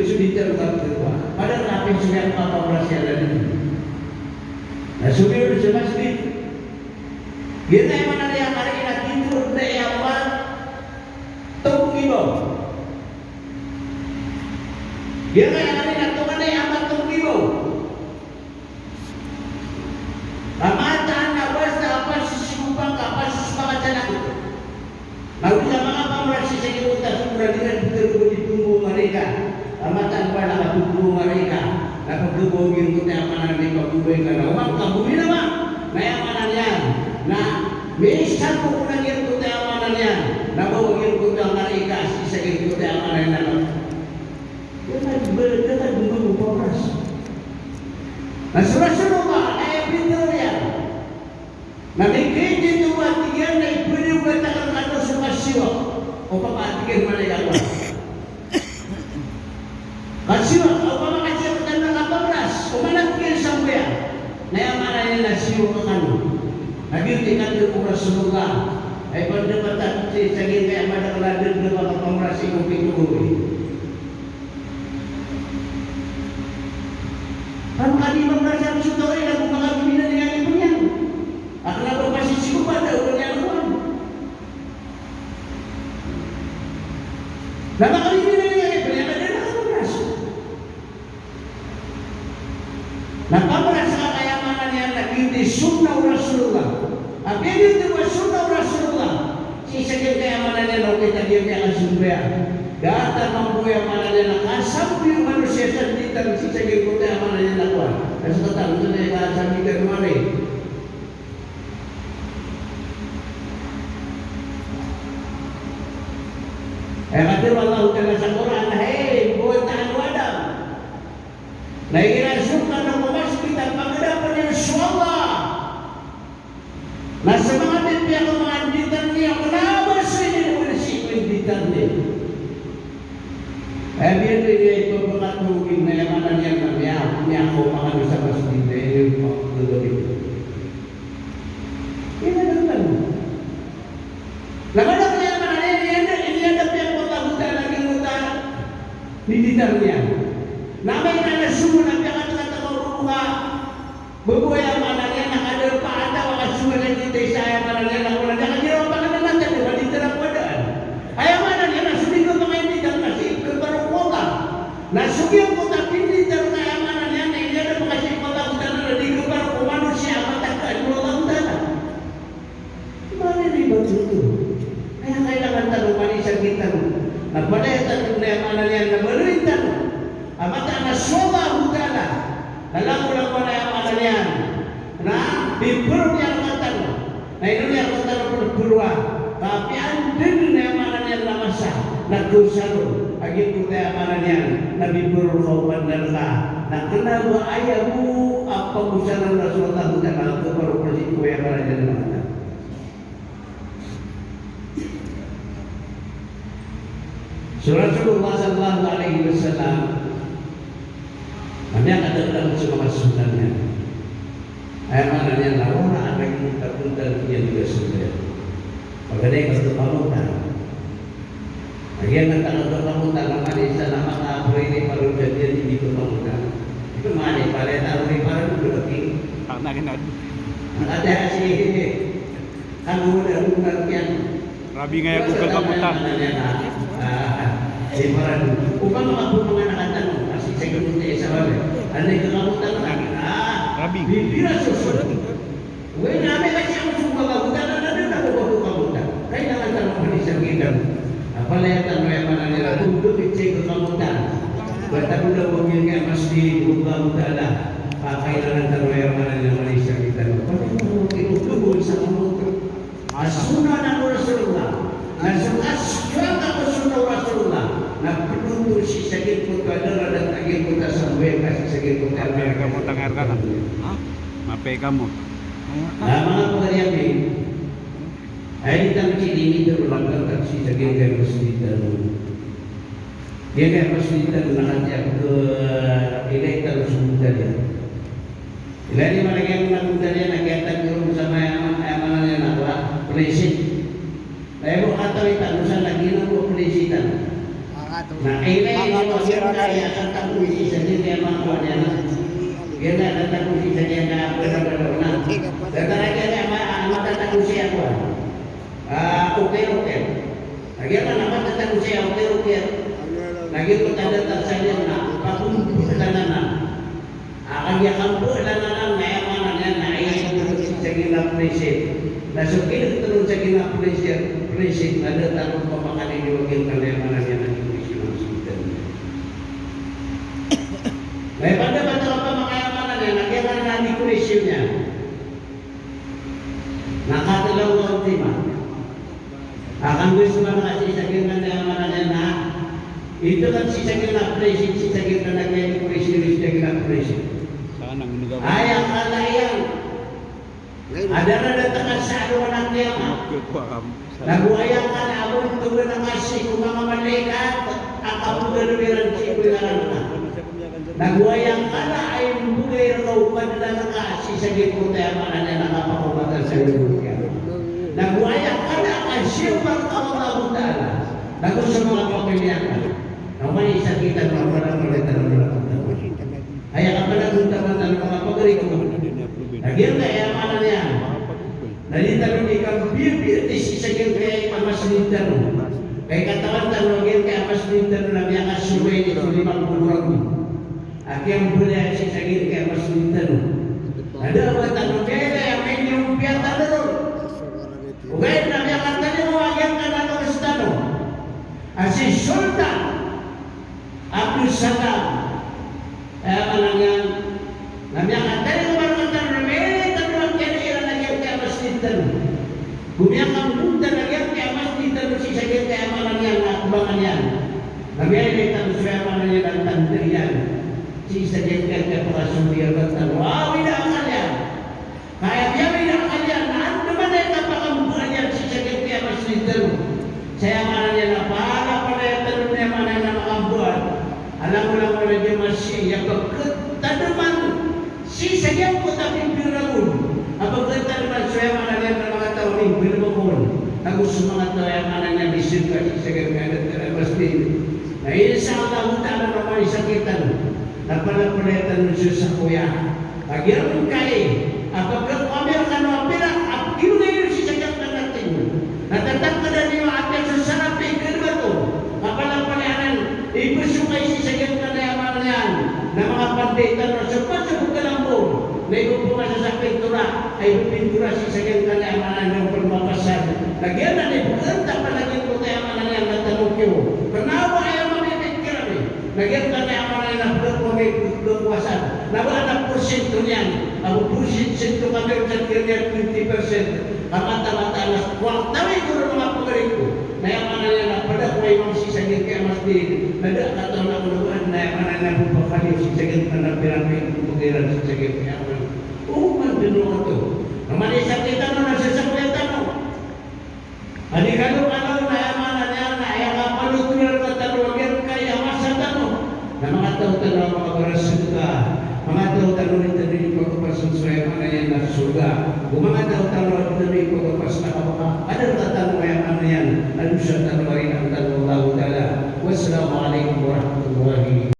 sudah terbuka. Padahal apa yang sudah apa berhasil ada ini. Nah, sudah semua sedih. Kita yang mana yang hari ini tidur dari apa? Tunggu ibu. Dia yang hari ini tunggu dari apa? Tunggu ibu. Ramatan apa apa sisubang apa sisubang anak itu. Lalu sama apa merasa segitu kita sudah dengan betul ditunggu mereka. Ramatan apa nak tunggu mereka. Nak berhubung kita mana ni berhubung kerana orang kampung ni nama. Naya mana ni? Nah, misal pun yang kita mana ni? Nama yang kita mereka sisa kita mana ni nama. Kita tunggu progres. Nah, surah-surah ayat pintu ya. Nanti kita tu buat tiga naik beri katakan kata semua siwa. Apa artikan mana yang apa? Kasiwa, apa makasih bertanda apa beras? Kemana kian sampai? Naya mana yang nasiwa kekanu? Nabi tinggal di Rasulullah. Pada kata cakap kayak pada keladen kepada pemrasi kopi kopi. Kan kali memrasa sudah ini aku makan bina dengan ibunya. Akan apa masih sibuk pada orang luar. Lama kali bina dengan ibunya ada nak memras. Nak memras kayak mana yang nak di sunnah Rasulullah. Apa yang itu sunnah Rasulullah. Si sekali kayak mana yang nak kita dia akan sumpah. Data mampu yang mana yang nak asam yang manusia sendiri dan si sekali kota yang mana yang nak buat. Dan sekarang itu dia asam di kemari. Kata Allah Taala Al-Quran, hei buat tahan wadam. Lagi rasukan dan memas kita pengadapan insyaAllah. Nah semangat pihak kemanditan ni yang kenapa sini bersih kemanditan ni. Biar dia itu berkata mungkin yang mana yang kami aku makan bersama sendiri waktu itu. Ini ada kan? Lalu yang mana ini ada pihak kota buta lagi buta di dalamnya. Namanya ada semua nabi akan kata berupa beberapa yang mana yang nak ada pak ada wakas semua yang di desa yang mana yang nak orang jangan jauh pangan nanti ada di terang badan. Ayam mana yang nak sudah kau main di dalam nasi kebaru kota. Nah sudah kota pilih terang ayam mana yang ada bekasih kota buta ada di kebaru manusia mata kan kota buta. Mana ni betul tu? Ayam kailangan tahu manusia kita. Nah pada yang tahu mana yang nak berita. Amata na soba hudala. Dalam ulang yang mana yang. Nah bibur yang katan. Nah itu yang katan berburuan. Tapi andin yang mana yang namasa. Nak dosaru. Agi kita yang mana yang. Nabi berkaupan darlah. Nah kenapa ayahmu apa usaha Rasulullah hudala. Itu baru persiku yang mana yang namasa. Rasulullah sallallahu alaihi wasallam hanya ada dalam semua sebenarnya. Ayat mana yang lawan ada yang terpuntal yang juga sebenarnya. Bagaimana kalau kamu tahu? Bagian kalau kamu tahu nama di sana maka apa ini baru jadi di kamu tahu. Itu mana pada taruh di pada itu lagi. Ada hasil ini. Kamu udah bukan Rabi ngaya Google kamu tahu. Ibarat upang aku mengatakan masih saya kemudian sahabat andai kamu tak lagi Rabi bibir susu we name kasi ang suka kabutan na ko kabutan kaya jangan tanong manisang kita apala yang tanong yang mana nila tunduk icek ke kabutan bertabu dah wangil nga masdi buka kabutan kailangan tanong yang mana nila manisang kita itu sa kabutan asuna na Rasulullah nasukas suaka sunnah Rasulullah. Nak penuntut si sakit pun kadang dan lagi kita sampai kasih sakit pun kadang kamu tangar kan? Mape kamu. Nah, mga pagkariyan ni ay ditang ini terulang kan si sakit kayak masjid dia kayak masjid nakajak ke elektar sudah dia. Ilani mana yang melakukan dia nak kata guru sama yang mana yang nak prinsip. Saya mau kata kita nusa lagi nak prinsip. Na ilay mo kaya sa tapusi sa dia mangkuannya. Dia nak tapusi sa dia na benar-benar. Datang dia mata tapusi aku. Okey. Lagi apa nama tapusi okey. Lagi tu tanda tersalia na pakun tanana. Akan dia kampu tanana na mana na ai sa gila prinsip. Nasukin terus sa gila prinsip ada taruh pemakan di wakil kalian mana dia nak daripada baca pemakaman dia nak kira nanti kurisinya nak katalah orang terima akan bersama kasih sakit dengan mana dia itu kan si sakit nak prinsip si sakit nak kira kurisi si sakit nak prinsip ayat Allah yang ada datang sahaja anak dia lagu ayat kan abun turun ngasih kumang malaikat akau berlebihan cipulan nagwayang kana ay bugay raw padala nakasi sa gitno tayo manana nakapakubatan sa lubuya. Nagwayang kana ay siyang Allah Ta'ala. Nagun sa mga pamilya ka. Naman isakitan mo parang malitan ng mga pagtawa. Kaya ka pala guntaman ng mga pagariko. Nagyan na yamanan niya. Nalitan ng ikaw bibirtis isagin kaya ipamaslintan mo. Kaya katawan tanong kaya ipamaslintan mo na biya kasuway nito 50 Aki yang boleh si sagir ke mas minta no. Ada apa tak beda yang main yung piata no. Ugai na biya katanya mo agyang kanano estado. Asi Sultan Abdul Salam. Manangan na biya katanya mo katanya may tanong kaya ira na yung kaya mas minta no. Gumiya kang punta na yung kaya mas minta no si sagir kaya manangan na kubangan yan. Nabiya ni tanong siya manangan ang tanong yan. Si sajadkan ke perasul dia berkata, wah tidak kalian. Kayak dia tidak kalian. Anda mana yang tapakkan buahnya si sajadkan masih terus. Saya mananya apa yang terusnya mana yang nama buat. Alam-alam mana dia masih yang ketadaman si sajadkan tapi biragun. Apa ketadaman saya mana yang nama tahu ni birabun. Aku semangat tahu yang mana yang disirka si sajadkan masih. Nah insyaAllah ta'ala nama disakitan. Napalapalitan ng Diyos sa kuya. Agyang kay, apagkat Amerikano apira, apagkilo ngayon si sagat na natin. Natatag ka na niyo at sa sarapi, kalma to. Napalapalitan, ipusukay si sagat na nayaman yan. Na mga panditan na sa bukalambong. Na ipupunga sa pintura, ay pintura si sagat na nayaman ng pagmakasan. Lagyan na ni Bukanta palagyan ko nayaman yan na tanong ko. Kanawa ay mamimit kami. Lagyan ka nayaman kekuasaan. Nama ada porsentu niyan. Ang porsentu kami ucap kira 20%. Mata-mata alas kuang. Tapi kalau mga pagaling ko. Na yung mana na pada ko ay mga sisagin kaya mas di. Nada kata na kuluan na yung mana na bupakali sisagin na napirami kugiran sisagin kaya man. Man dino ko to. Naman isakitan mo na sasakulitan mo. Anikalo-kalo na yung mana niya na yung kapalutulan na taluagyan kaya masatan mo. Na mga tao-tanaw mga barasuga, mga tao-tanaw nito rin yung pagkapasan sa mana yan na suga. Kung mga tao-tanaw nito rin yung pagkapasan na kapaka, ano tatanong yung mana yan? Ano siya tanong rin ang tanong Allah Ta'ala? Wassalamualaikum.